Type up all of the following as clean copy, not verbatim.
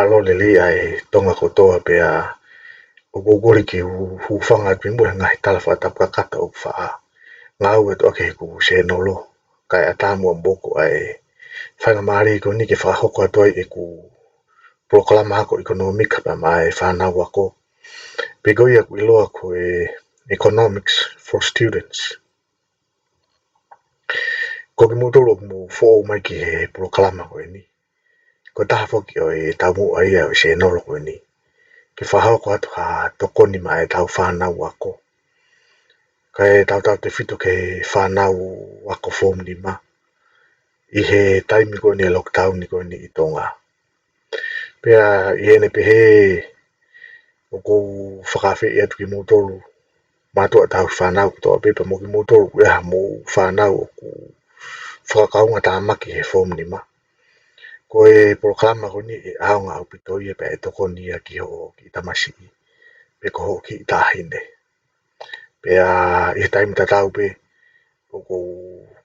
palo le li ai tonga kotoa pe a o gogori ki hu whanga ki mua ngai tala whatapka kata o wha ngau e toa ke ku se nolo kai atamu o mboko ai whanga maari ko ni ke whahoko atoi e ku polokalama ako economic pa mai fanau ako pe goia ku iloa ko e economics for students ko ki mutolo mu fo mai ki he polokalama ko ni ko taha foki o e tamu ai o se nolo ko ni ke whahoko atu ha tokoni mai tau fanau ako kai tau te whito ke whanau wako form ni ma i he taimi ko ni lockdown ni ko ni i tonga pea i ene pe he o kou whakawhi i atu ki motolu matua tau whanau kutoa pepa mo ki motolu kueha mo whanau o ku whakakaunga tā maki he form ni ma ko e polokalama ko ni e aonga au pitoi e pe e toko ni a ki ho ki tamasi pe ko ho ki tahine pea i he taimi tatau pe o kou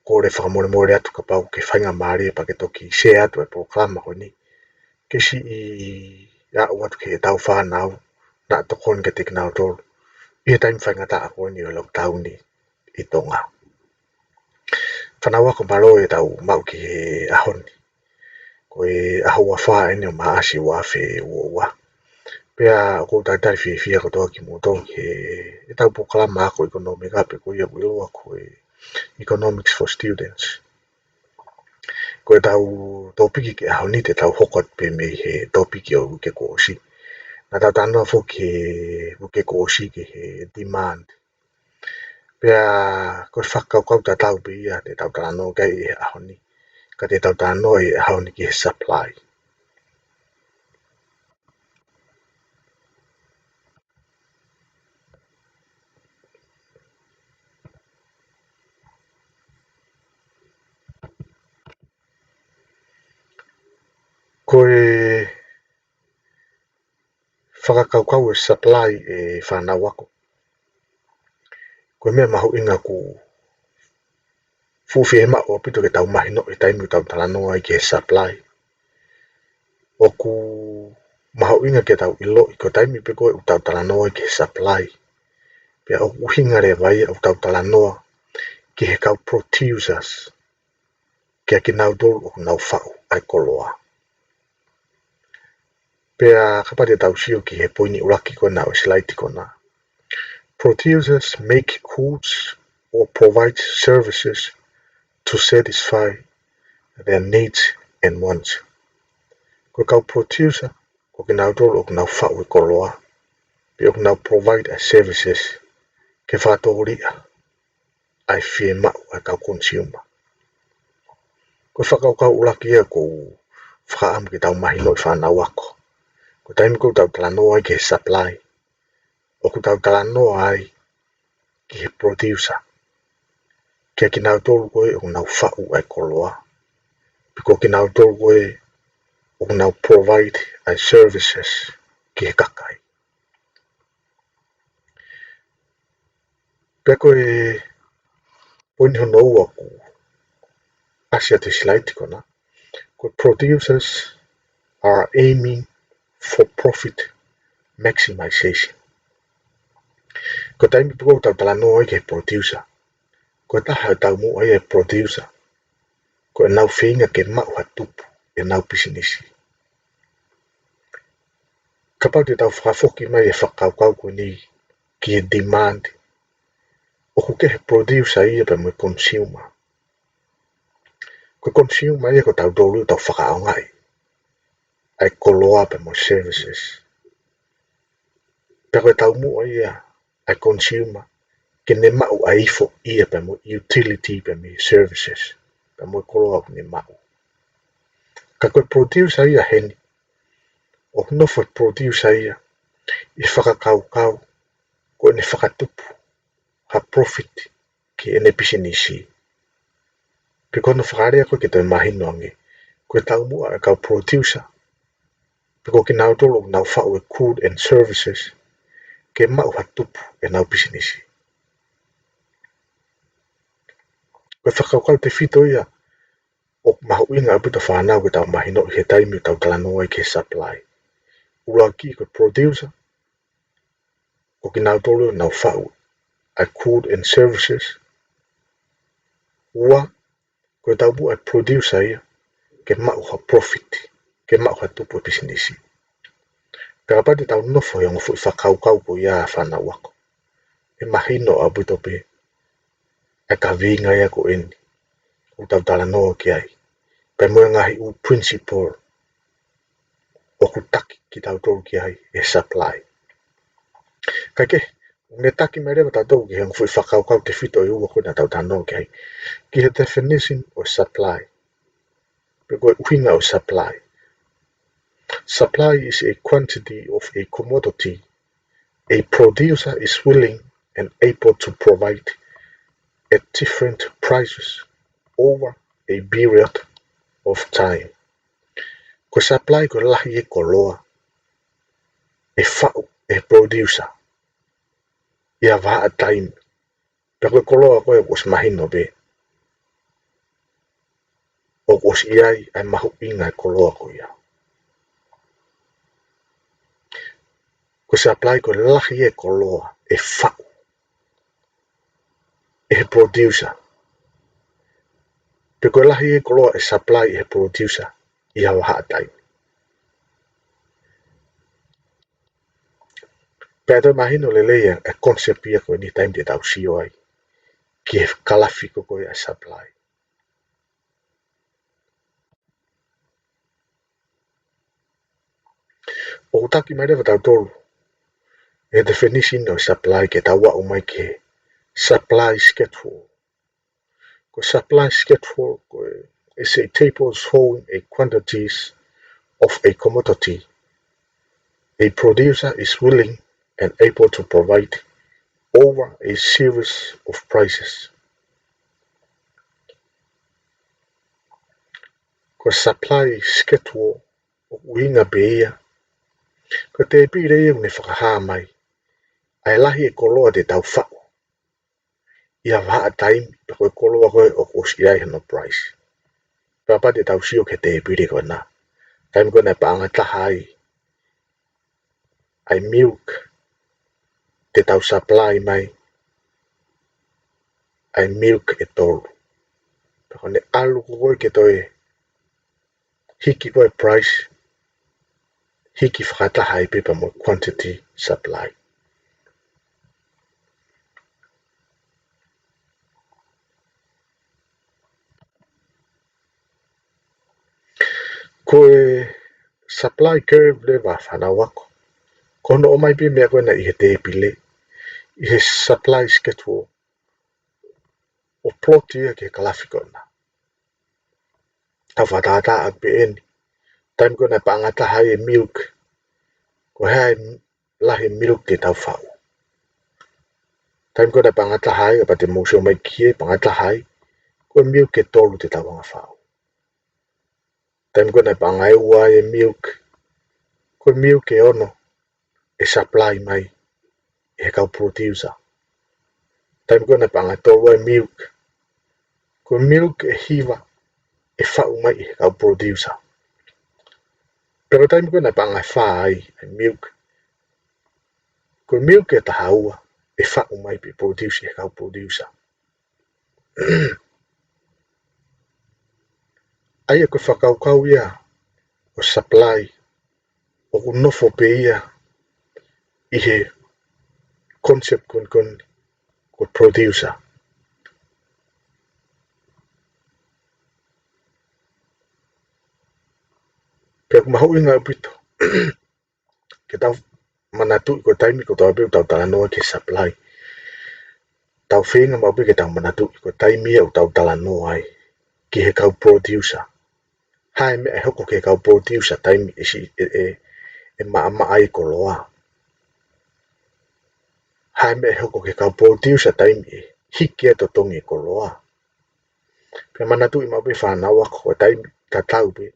kore whakamore more atu ka pau ke whainga maari e pa ke toki se atu e polokalama ko ni ke si i a watu ke tau whanau na tokon ke tiki nao tolu i he taimi whainga ta ako ni o lockdown ni i tonga whanau ako malo e tau mau ki he ahoni ko e ahua wha ene o maasi wa whe ua pea ko tai fia ko toa ki mo toa ki e tau polokalama ako economic ape ko ia wiloa ko e economics for students ko e tau topiki ke ahoni te tau hokot pe me he topiki o ke koosi na tau tanoa fo ke ke koosi ke he demand pea ko whakaukau ta tau pe ia te tau tanoa kai e ahoni ka te tau tanoa e ahoni ki he supply ko e whakakaukau e supply e whanau ako ko mea mahu inga ku fuwhi e mao pito ke tau mahi no e taimi tau talanoa i ke supply o ku mahu inga ke tau ilo i ko taimi pe koe u tau talanoa i ke supply pea o uhinga re vai au tau talanoa ki he kau producers ke a ki nau dolu o nau whau ai koloa pea kapate tau sio ki he poini uraki ko na o silaiti ko na producers make goods or provide services to satisfy their needs and wants. Ko kau producer, ko ki nau tolo o nau whau i koloa, pe o nau provide a services ke whātoria ai whie mau ai kau consumer. Ko whakaukau uraki ia ko whakaamu ki tau mahi no i whanau ako. Ko taimi ko tau talanoa ai ki he supply, o ko tau talanoa ai ki he producer. Kia ki nau tolu koe o nau whau ai koloa. Piko ki nau tolu koe o nau provide ai services ki he kakai. Pea koe poini hono ua ku asia te silaiti kona. Ko producers are aiming for profit maximization. Ko taimi piko tau talanoa ai ki he producer. Ko taha tau mo ai e producer. Ko e nau whinga ke mau hatupu e nau pisinisi. Ka pau te tau whakafoki mai e whakaukau ko ni ki e demand. O ko ke he producer ia pe mo consumer. Ko consumer ia ko tau dolu tau whakaongai. Ai koloa pe mo services. Pe koe tau mua ia ai consumer. Ke ne mau a ifo ia pe mo utility pe mo services. Pe mo koloa pe ne mau. Ka koe producer ia heni. O nofo producer ia. I whakakaukau. Ko ne whakatupu. Ha profit ki ene pisinisi. Pe kono whakarea koe ki te mahino ange. Koe tau mua e kau producer. Pe ko ki nau tolo nau whau e good and services. Ke mau hatupu e nau pisinisi. Koe whakaukau te whito ia. O mahu inga aputa whanau ki tau mahino he taimi tau talanoa i ke supply. ulaki ko producer o ki nau tolu nau whau a good and services ua ko tau bu a producer ia ke mau ha profit ke mau ha tupu business ka pa te tau nofo ia ngofu whakaukau ko ia whanau ako e mahino a buto pe e ka vinga ia ko eni o tau tala noa ki ai pe mua ngahi u principle o ku taki ki tau tolu ki ai e supply ka ke me taki me rewa tau tolu ki hang fui whakaukau te whito i ua koina tau tala noa ki ai ki he definition o supply pe koe uhinga o supply. Supply is a quantity of a commodity a producer is willing and able to provide at different prices over a period of time. Ko supply ko lahi e koloa e whau e producer ia waha time. Pe koe koloa koe was mahino be. O was iai ai mahu inga e koloa ko ia. Ko supply ko lahi e koloa e whau e producer. Pe koe lahi e koloa e supply e producer ia waha time. Pe ato mahino le leia e concept ia koe ni time te tau sio ai. Ki e kalafi ko koe a supply. O taki mai rewa tau tolu. E definition o supply ke tau wau mai ke supply schedule. Ko supply schedule ko is a table showing a quantities of a commodity a producer is willing and able to provide over a series of prices. Ko supply schedule o uinga beia. Ko te pire ia ne whakaha mai. Ai lahi e koloa te tau whau. Ia waha time pe koe koloa koe o kos iai hano price. Papa te tau sio ke te pire koe na. Time koe na paanga tahai. Ai milk te tau supply mai. Ai milk e tolu. Pe koe ne alu koe ke toi hiki koe price. Hiki whakatahai pe pa mo quantity supply. Koe supply curve le wa whanau ako. Kono o mai pe mea koe na i he te pile. I he supply schedule. O plot ia ke kalafi koe na. Tau whatata ak pe eni. Time koe na paangata hai e milk. Ko hai lahi milk te tau whau. Time koe na paangata hai apa te mosio mai kie paangata hai. Koe milk e tolu te tau wanga whau. Time koe na paangai ua e milk. Koe milk e ono. E supply mai. E kau producer. Time koe na paangatolu e milk. Koe milk e hiva. E whau mai e kau producer. Pero time koe na paangai whai e milk. Koe milk e tahaua. E whau mai pe producer e kau producer. Ai e koe whakaukau ia. O supply. O unofo pe ia. I he concept kon ko producer. Pe aku mahu inga upito. Ke tau manatu ko taimi ko tau abe tau tala noa ke supply. Tau whenga mau ke tau manatu ko taimi au tau tala noa ai. Ki he kau producer. Hai me e hoko ke kau producer taimi e maa ai ko loa. Hai me e hoko ke kau producer taimi e hiki e to tongi ko loa. Pe manatu i mau be whanau ako ko taimi ta tau be.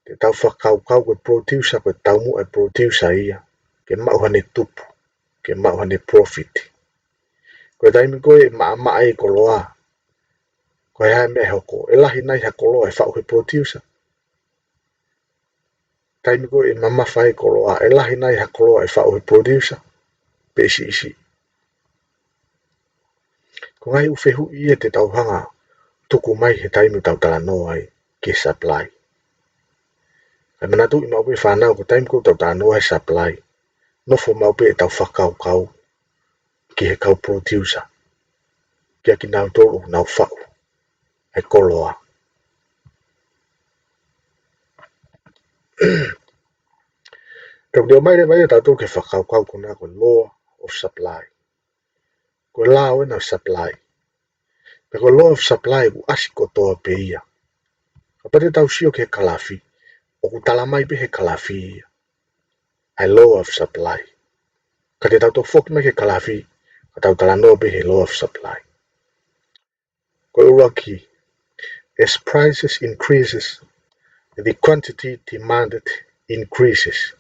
Te tau whakau ko producer ko tau mu e producer ia. Ke mau hane tupu. Ke mau hane profit. Ko taimi koe maa ai ko loa. Ko hai me hoko. E lahi nai ha ko loa e whau he producer. taimi ko e mamafa e koloa e lahi nai ha koloa e whao he producer pe isi. Ko ngai uwhehu i e te tauhanga tuku mai he taimi tau tala noa ai ke supply. Kai manatu I maupe whanau ko taimi ko tau tala noa e supply. Nofo maupe e tau whakau ki he kau producer. Kia ki nau tolu nau whao e koloa. Tau deo mai re mai e tau tolu ke whakau kuna ko law of supply. Ko lao e nau supply. Pe ko law of supply ku asi kotoa pe ia. Kapate tau sio ke kalafi. O ku tala mai pe he kalafi ia. Ai law of supply. Ka te tau tō whoki mai ke kalafi. Ka tau tala noa pe he law of supply. Ko ura ki. As prices increases, the quantity demanded increases.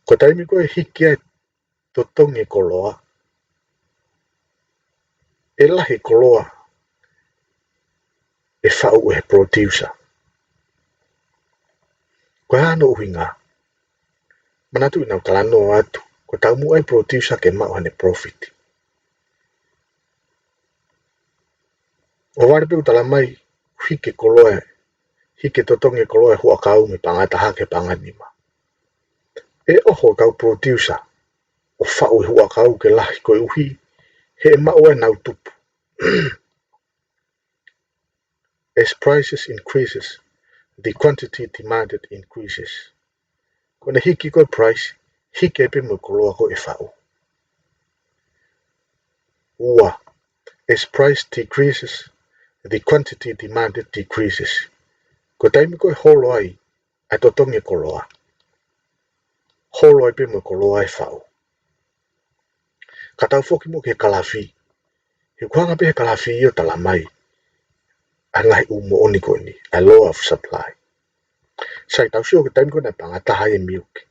Ko taimi ko e hiki ai to tongi koloa. E lahi koloa. E whau e producer. Ko hano uhinga. Manatu I nau tala noa atu. Ko tau mu ai producer ke mau hane profit. O ware pe utala mai hike koloa. Hike to tongi koloa hua kau mi pangata hake panganima. E oho kau producer. O whau hua kau ke lahi ko uhi. He mau e nau tupu. As prices increases, the quantity demanded increases. Kone hiki ko price, hiki e pe mo koloa ko e whau. Ua, as price decreases, the quantity demanded decreases. Ko taimi ko e holo ai, ai totongi koloa. Holo ai pe mo koloa e whau. Ka tau whoki mo ke kalafi. He kuanga pe he kalafi I o tala mai. Angai umo oni ko ni, a law of supply. Sai tau sio ke taimi ko na pangataha e miuki.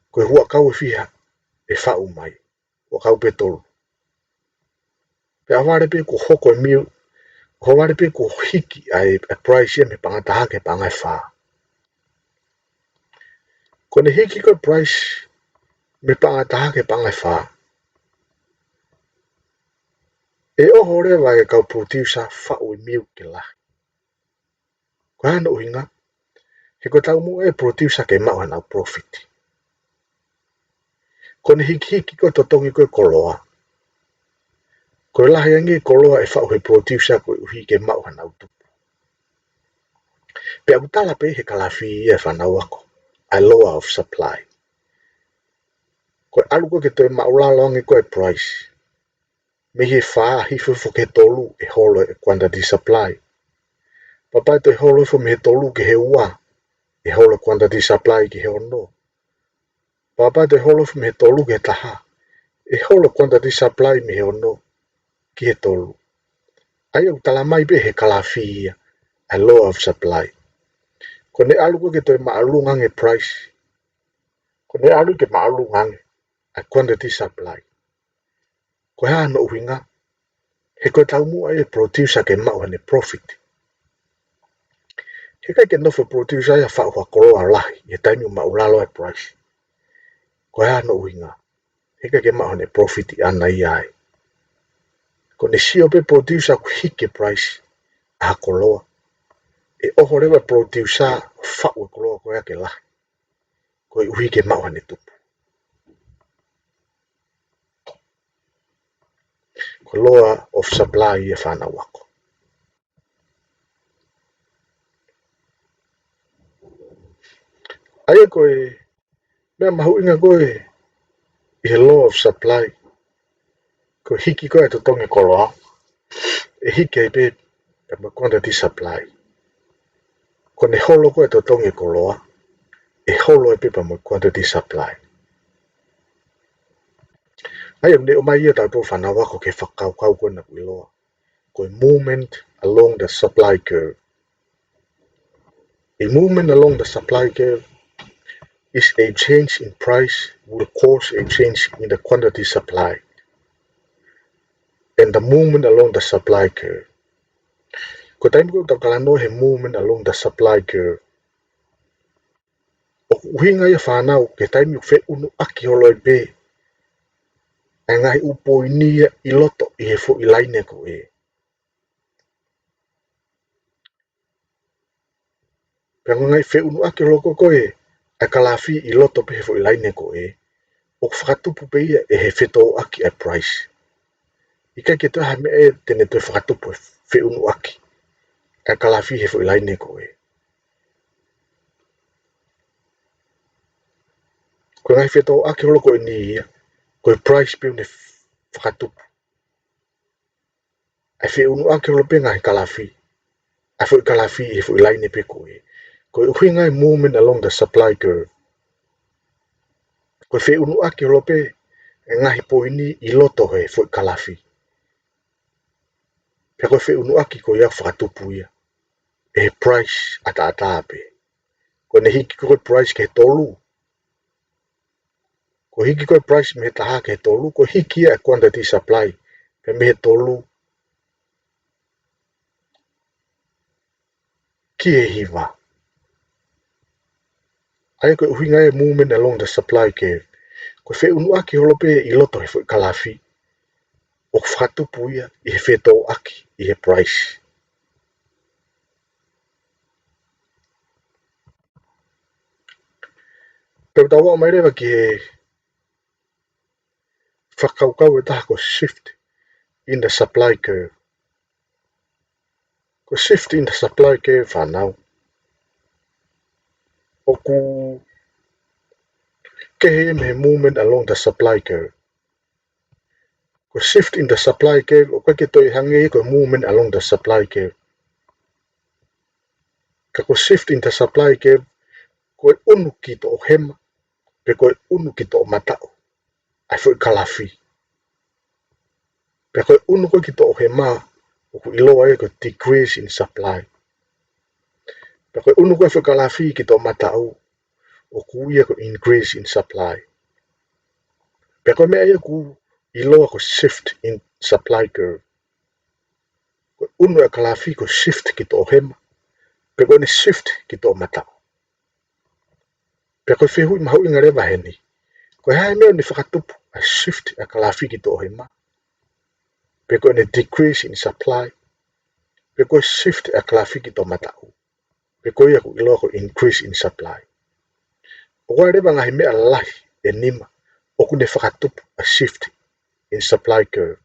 Ko e hua kau e fiha, e whau mai. Hua kau pe tolu. Pe aware pe ko hoko e miu, haware pe ko hiki ai a price ia me pangataha ke pangai wha. Ko ne hiki ko price me pangataha ke pangai wha. E oho rewa e kau producer whau e miu ke la. Ko hana uhinga, he ko tau mo e producer ke mau hana profit. Ko ne hiki ko totongi ko e koloa. Ko e lahi angi koloa e whau he producer ko e uhi ke mau hana utupu. Pe abutala pe he kalafi e whanau ako. A law of supply. Ko e alu ko ke toi maulalangi ko e price. Me he wha hifu ke tolu e holo e quantity supply. Papai to e holo fo me he tolu ke he ua. E holo quantity supply ki he ono. Papai to e holo fo me he tolu ke taha. E holo quantity supply me he ono. Ki he tolu. Ai au tala mai pe he kalafi ia. A law of supply. Ko ne alu ko ke toi maalungange price. Ko ne alu ke maalungange. A quantity supply. Ko hea no uhinga. He koe tau mua e producer ke mau hane profit. He kai ke nofo producer ia whau hua koroa lahi. He taimi maulalo e price. Ko hea no uhinga. He kai ke mau hane profit I ana I ai. Ko ne sio pe producer ku hike price. A koloa. E oho rewa producer whau e koloa ko ea ke lahi. Ko I uhi ke mau hane tupu. Ko law of supply I e whana wako. Aia koe, mea mahu inga koe, I he law of supply, ko hiki koe to tonge koloa, e hiki ai pe, pe ma quantity supply. Ko ne holo koe to tonge koloa, e holo ai pe pa ma quantity supply. Aia mne o mai ia tau tō whana wako ke whakau kau koe na kui loa, koe movement along the supply curve. A movement along the supply curve is a change in price will cause a change in the quantity supply. And the movement along the supply curve. Ko taimi ko takalano he movement along the supply curve. O uhinga ia whanau ke taimi fe unu aki holo e be. E ngai upo inia I loto I he fo I laine ko e. Pe ngai fe unu aki holo ko e. E kalafi I loto pe he fo I laine ko e. O whakatupu pe ia e he wheto aki e price. Ika ke taha me e tene te whakatupu fe unu aki. E kalafi he fo I laine ko e. Ko ngai wheto aki holo ko e ni ia. Ko e price pe une whakatupu. E fe unu aki holo pe ngai kalafi. E fo I kalafi he fo I laine pe ko e. Ko e uhi ngai movement along the supply curve. Ko fe unu aki holo pe e ngahi poini I loto he fo I kalafi. Pe ko fe unu aki ko ia whakatupu ia. E price ata pe. Ko ne hiki ko price ke tolu. Ko hiki ko price me taha ke tolu. Ko hiki ia quantity supply. Pe me tolu. Ki e hiva. Ai ko uhinga e movement along the supply curve. Ko fe unu aki holo pe I loto he fo I kalafi. O whakatupu ia I he wheto aki I he price. Pero tawa mai rewa ki he whakaukau e taha ko shift in the supply curve. Ko shift in the supply curve whanau. O ku kehe me movement along the supply curve. Ko shift in the supply curve o kake toi hange ko movement along the supply curve. Ka ko shift in the supply curve ko e unu ki to o hema pe ko e unu ki to o matao. Ai fo I kalafi. Pe ko e unu ko ki to o hema o ku iloa e ko decrease in supply. Pe ko e unu ko e fo I kalafi ki to o matao o ku ia ko increase in supply. Pe ko mea ia ku iloa ko shift in supply curve. Ko unu e kalafi ko shift ki to o hema. Pe ko ne shift ki to o matao. Pe ko whehui mahu inga rewa heni. Ko hae mea ni whakatupu a shift a kalafi ki to o hema. Pe ko ne decrease in supply. Pe ko shift a kalafi ki to o matao. Pe ko ia ko iloa ko increase in supply. O koe rewa ngahi mea lahi e nima. O ku ne whakatupu a shift in supply curve.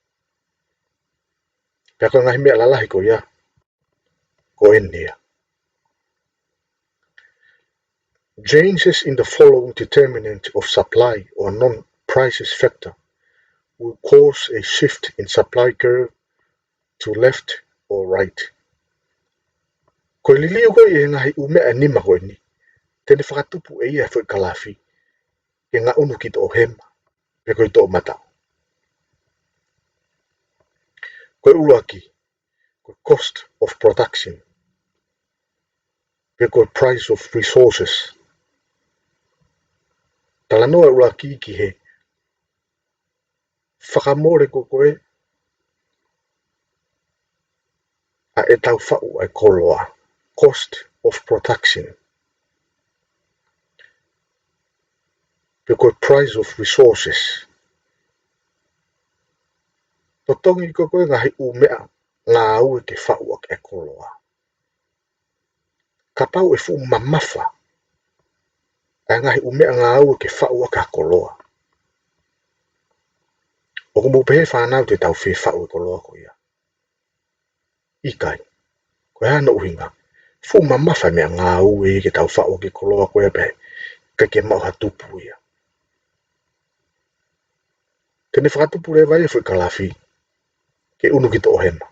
Pe ko ngahi mea lalahi ko ia. Ko enia. Changes in the following determinant of supply or non-prices factor will cause a shift in supply curve to left or right. Ko liliu ko I ngahi umea nima ko ni. Tene whakatupu e ia fo I kalafi. Ke ngā unu ki to o hema. Pe ko I to o matao. Ko uruaki. Ko cost of production. Pe ko price of resources. Tala noa uruaki ki he. Whakamore ko koe. A e tau whau ai koloa. Cost of production. Pe ko price of resources. Totongi ko koe ngahi umea ngā ue ke whau e koloa. Ka pau e fu mamafa. A ngahi umea ngā ue ke whau ka koloa. O kumu pehe whanau te tau whi whau e koloa ko ia. Ikai. Ko hea no uhinga. Fu mamafa mea ngā ue ke tau whau ke koloa ko ia pehe. Ka ke mau hatupu ia. Tene whakatupu rewa ia fu I kalafi. Ke unu ki to o hema.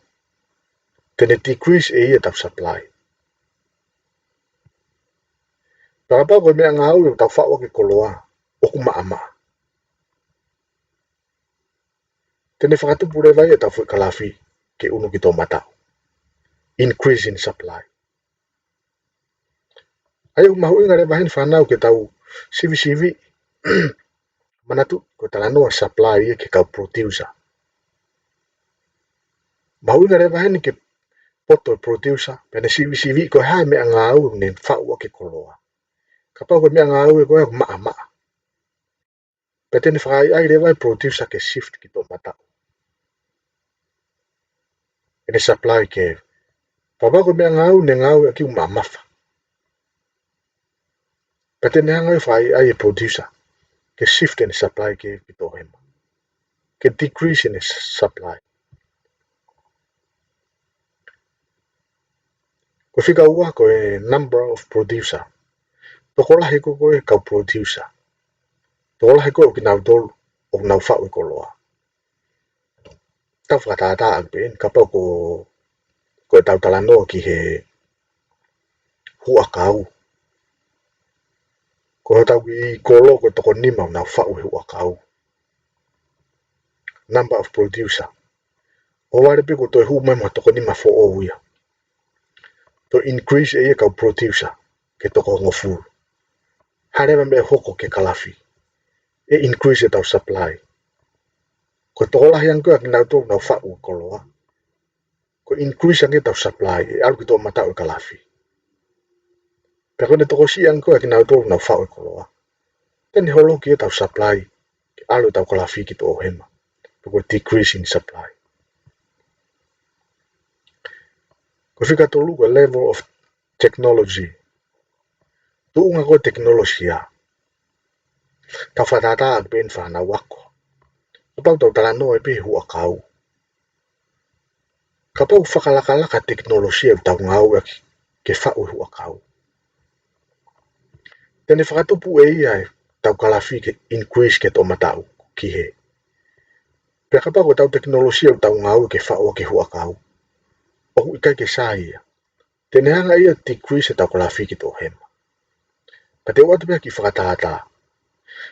Tene decrease e ia tau supply. Pakapau koe mea ngā ue tau whau ke koloa. O kuma ama. Tene whakatupu rewa ia tau fu I kalafi. Ke unu ki to matao. Increase in supply. Ai mahu inga rewa hen whanau ke tau sivi manatu ko tala noa supply ia ke kau producer. Mahu inga rewa hen ke poto producer pene sivi ko hai me ngau ne fa wa ke koloa kapa ko me ngau ko ma petene fa ai le vai producer ke shift ki to mata ene supply ke pa ko me ngau ne ngau ki ma mafa petene ngau fa ai producer ke shift in supply ke ki to hema ke decrease in supply ko fika ua ko number of producer to ko la he ko ka producer to la he ko ki na dol o na fa ko loa ta fa ta ak ben kapa ko tau talano ki he hua kau ko tau ki kolo ko to ni ma na fa hua kau number of producer o wale pe ko to hu ma to ni ma fo o ia to increase e ka producer ke to ko ngofu hare me hoko ke kalafi e increase tau supply ko to la yang ko na to na fa ko loa ko increase ang tau supply e al ki to mata o kalafi pero ne to ko si ang ko na to na fa ko loa ten holo ki tau supply alu tau kalafi ki to hema ko decrease in supply ko fika to luga level of technology tu nga ko teknolosia ta fatata ak ben fa na wako pau tau tala no e pe hua kau ka pau whakalakala ka teknolosia tau ngau ke whau hua kau tene whakatupu e ia tau kalafi ke increase ke to matau ki he pe ka pau tau teknolosia tau ngau ke whau ke hua kau o ikai ke sa ia tene hanga ia decrease tau kalafi ki to hema pa te watu pia ki whakatata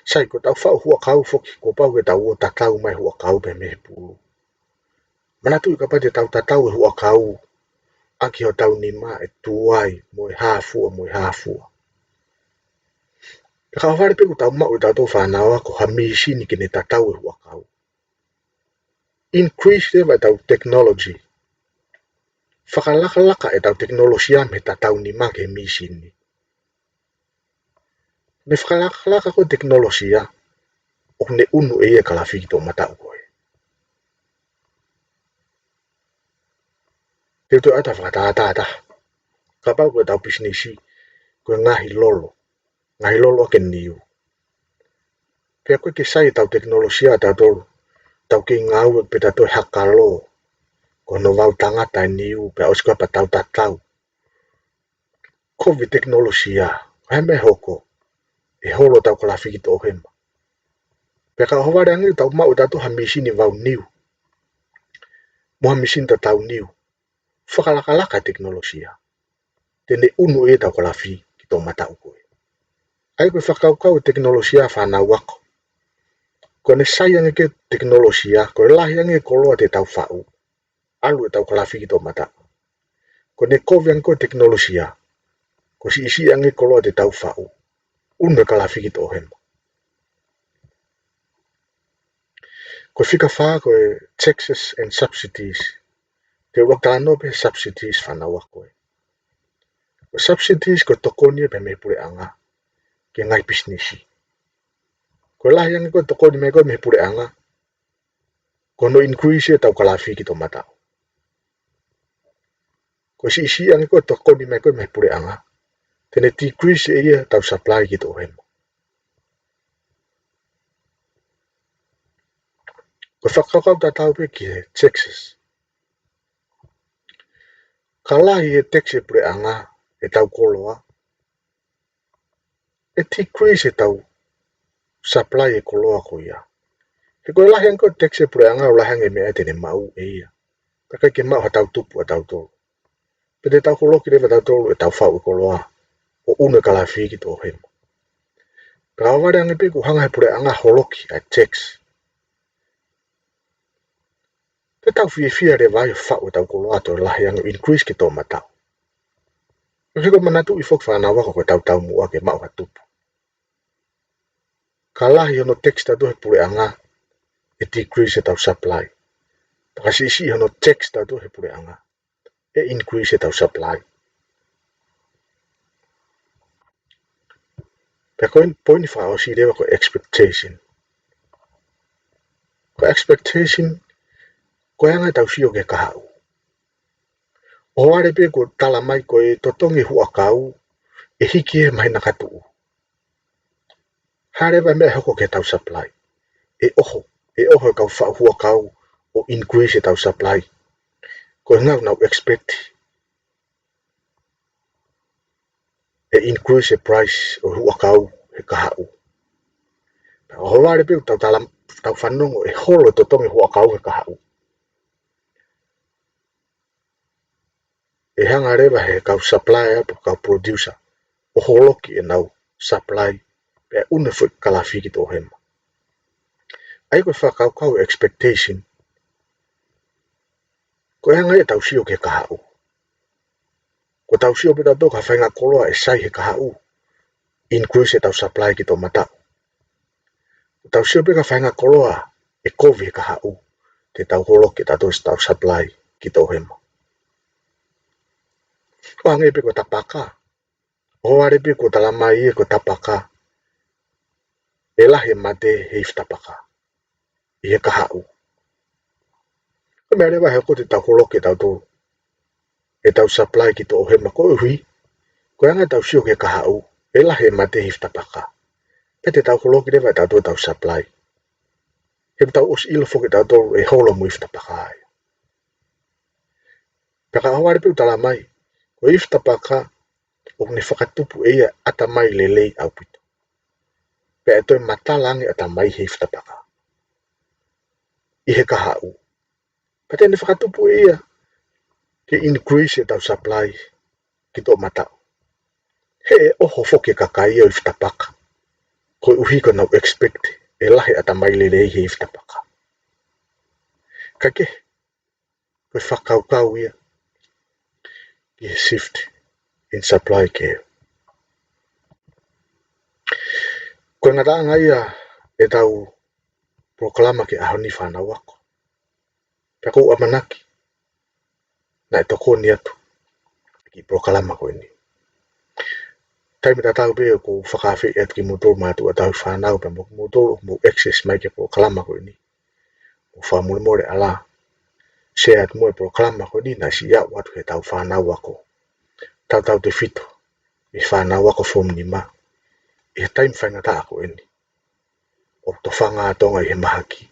sai ko tau whau hua kau foki ko pau ke tau o tatau mai hua kau pe mehe pulu manatu i ka pate tau tatau hua kau aki ho tau ni ma e tuai mo e hafua mo e hafua ka whare pe ko tau mau tau tau whanau ko hamisi ni ki ne tatau hua kau increase le vai tau technology whakalaka e tau teknolosia me tatau ni ma ke misi ni me whakalaka ko teknolosia o ne unu e e kalawhiki tō matau koe. Te tō ata whakataata, ka pau koe tau pisinisi, koe ngahi lolo ake niu. Pea koe ke sai tau teknolosia tau tolu, tau ke ngau e pe tau hakalo, ko no vau tangata e niu, pea oskua pa tau tatau. Kovi teknolosia, heme hoko, e holo tau kalawhiki tō hema. Pea ka haware angi tau mau tatu hamisini vau niu. Mo hamisini tau niu. Whakalaka teknolosia. Tene unu e tau kalafi ki tō matau koe. Ai koe whakaukau teknolosia whanau wako. Ko ne sai ange ke teknolosia, ko lahi ange koloa te tau whau. Alu e tau kalafi ki tō matau. Ko ne kovi ange ko teknolosia, ko si isi ange koloa te tau whau. Unu e kalafi ki tō hema. Ko whika whaa ko e taxes and subsidies. Te wakano pe subsidies whanau wako e. Ko subsidies ko tokoni e pe me pure anga. Ke ngai businessi. Ko lahi ange ko tokoni me ko me pure anga. Ko no increase e tau kalafi ki tō matau. Ko si isi ange ko tokoni me ko me pure anga. Tene decrease e ia tau supply ki tō hema. Ko whakakau ta tau pe ki he taxes. Ka lahi e tax e pure anga e tau koloa. E decrease e tau supply e koloa ko ia. He koe lahi ange ko tax e pure anga o lahi ange mea tene mau e ia. Ka ke mau ha tau tupu a tau tolu. Pete tau koloki rewa tau tolu e tau whau e koloa. O une kalafi ki tō hema. Ka aware ange pe ku hanga he pure anga holoki a tax. Te tau fia re vai whau e tau koloa to lahi ange increase ki tō matau. Ko manatu i fok whanau wako ko tau mua ke mau ha tupu. Ka lahi hono tax tatu he pure anga e decrease e tau supply. Ka si hono tax tatu he pure anga e increase tau supply. Pe koin point fa o si rewa ko expectation. Ko expectation ko anga tau si o ke kahau. O ware pe ko tala mai ko e totongi hua kau e hiki e mai nakatu. Harewa me hoko ke tau supply. E oho kau fa hua kau o increase tau supply. Ko ngau nau expect e increase price o hua kau he kahau. O ware pe tau tau whanongo e holo totongi hua kau he kahau. E hanga rewa he kau supply apu kau producer. O holoki e nau supply pe une fui kalafiki to hema. Ai koe whakau expectation. Ko hanga e tau sio ke kahau. Ko tau sio pita toka whainga koloa e sai he kahau. Increase e tau supply ki to mata. Ko tau sio pita whainga koloa e kovi he kahau. Te tau holoki tau supply ki to hema. Ko hanga e pe ko tapaka. O ware pe ko talamai e ko tapaka. E lahe mate he iftapaka. I he kahau. Ko mea rewa he ko te tau holoki tau to. E tau supply ki to hema ko hui. Ko hanga tau sio ke kahau. E lahe mate he iftapaka. Pe te tau holoki rewa tau to tau supply. He tau os ilo foki tau to e holo mu iftapaka ai. Peka aware pe talamai. Ko iftapaka o ne whakatupu e ia ata mai lelei au pito. Pe e toi matalangi ata mai he iftapaka. I he kahau. Pe te ne whakatupu e ia ke increase e tau supply ki to matau. He e oho foki kakai o iftapaka. Ko uhi ko nau expect e lahi ata mai lelei he iftapaka. Kake, ko whakaukau ia ki he shift in supply ke. Ko ngatanga ia e tau polokalama ke ahoni whanau ako. Peko ua manaki na e toko ni atu ki polokalama ko ini. Taimi ta tau peo ko whakawhi e atu ki motoro mātu a tau whanau pe mo motoro mo access mai ke polokalama ko ini. Mo whamure more ala. Se atu mo e polokalama ko ini na si ia watu he tau whanau ako. Tau te fito. I whanau ako from ni ma. I he taimi whaingata ako ini. O to whanga atonga i he mahaki.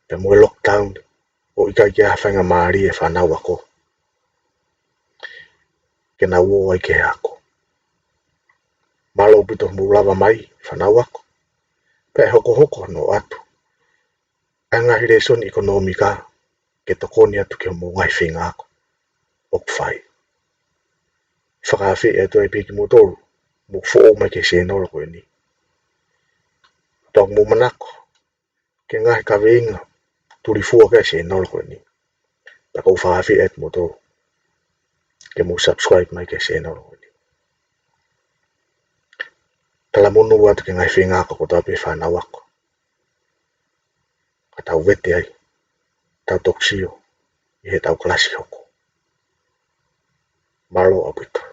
Pe mo lockdown. O ika kia whainga maari e whanau ako. Ke na uo ai ke ako. Malo pito mulawa mai whanau ako. Pe hoko no atu. Anga hireson ekonomika ke tokoni atu ke mo ngai whinga ako. Ok whai. Whakawhi e toi piki motoro. Mo fōo mai ke senoro ko ini. Tau mo manako. Ke ngahi ka weinga. Turi fua ke senoro ko ini. Tako whakawhi e motoro. Ke mo subscribe mai ke senoro ko ini. Tala monu watu ke ngai whinga ako ko tape whanau ako. Ka tau wete ai. Tau toksio. I he tau klasi hoko. Malo apito.